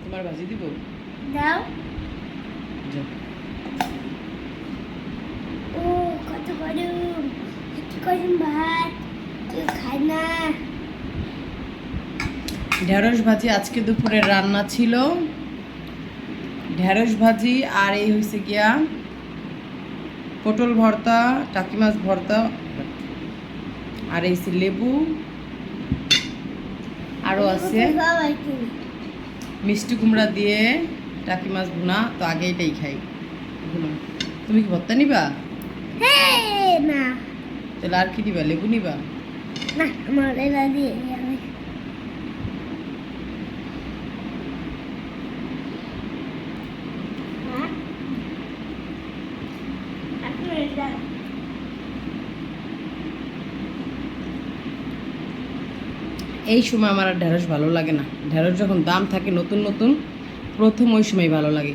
তোমার ভাজি দিব দাও। ও কত গরম, একটু গরম ভাত কেউ খায় না। ঢেঁড়স ভাজি আজকে দুপুরের রান্না ছিল, ঢেঁড়স ভাজি। আর এই হয়েছে গিয়া পটল ভর্তা, টাকি মাছ ভর্তা, আর এই লেবু, আরও আছে মিষ্টি কুমড়া দিয়ে টাকি মাছ ভুনা। তো আগে এটাই খাই। তুমি কি ভর্তা নিবা? না তাহলে আর কি নিবা? লেবু নিবা? না, আমার এটা দিয়ে যাবে। এই সময় আমার আর ঢেঁড়স ভালো লাগে না। ঢেঁড়স যখন দাম থাকে নতুন নতুন, প্রথম ওই সময় ভালো লাগে।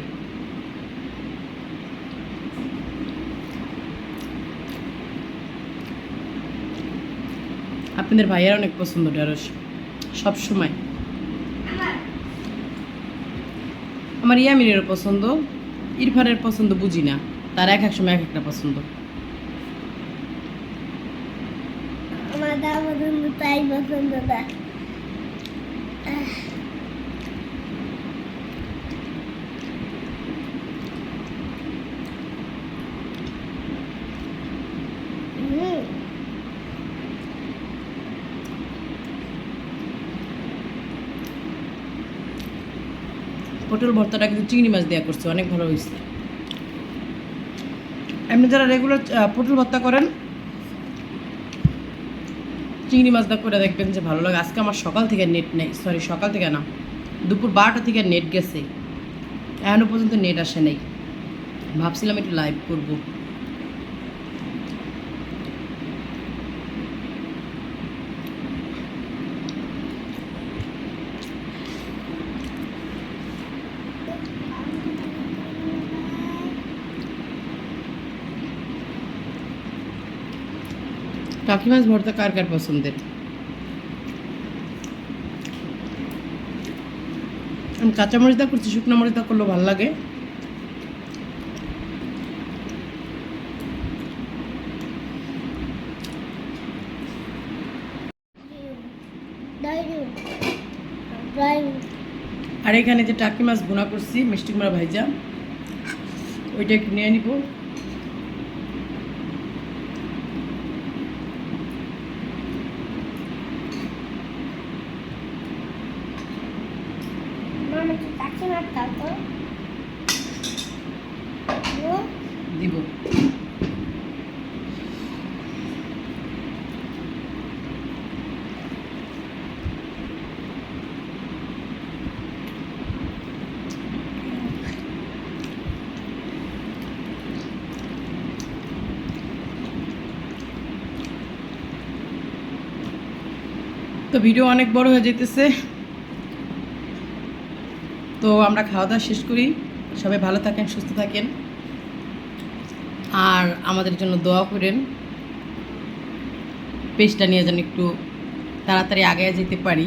আপনাদের ভাইয়ের অনেক পছন্দ ঢেঁড়স, সব সময়। আমার ইয়ামিনেরও পছন্দ, ইরফানের পছন্দ বুঝি না, তার এক এক সময় এক একটা পছন্দ। আমার দা পছন্দ, তাই পছন্দ না। পটল ভর্তাটা কিন্তু চিংড়ি মাছ দেওয়া করছে, অনেক ভালো হয়েছে। এমনি যারা রেগুলার পটল ভর্তা করেন, চিংড়ি মাছ দিয়ে করে দেখবেন যে ভালো লাগে। আজকে আমার সকাল থেকে নেট নেই, সরি সকাল থেকে না, দুপুর 12টা থেকে নেট গেছে, এখনও পর্যন্ত নেট আসে নেই। ভাবছিলাম একটু লাইভ করবো। টাকি মাছ ভর্তা কার কার পছন্দের? আমি কাঁচামরিচ দা করছি, শুকনো মরিচ দা করলেও ভালো লাগে। আর এখানে যে টাকি মাছ ভুনা করছি মিষ্টি কুমড়া ভাইজা, ওইটা একটু নিয়ে নিব। দিব তো ভিডিও অনেক বড় হয়ে যেতেছে, তো আমরা খাওয়া দাওয়া শেষ করি। সবাই ভালো থাকেন, সুস্থ থাকেন, আর আমাদের জন্য দোয়া করেন। পেজটা নিয়ে যেন একটু তাড়াতাড়ি আগে যেতে পারি।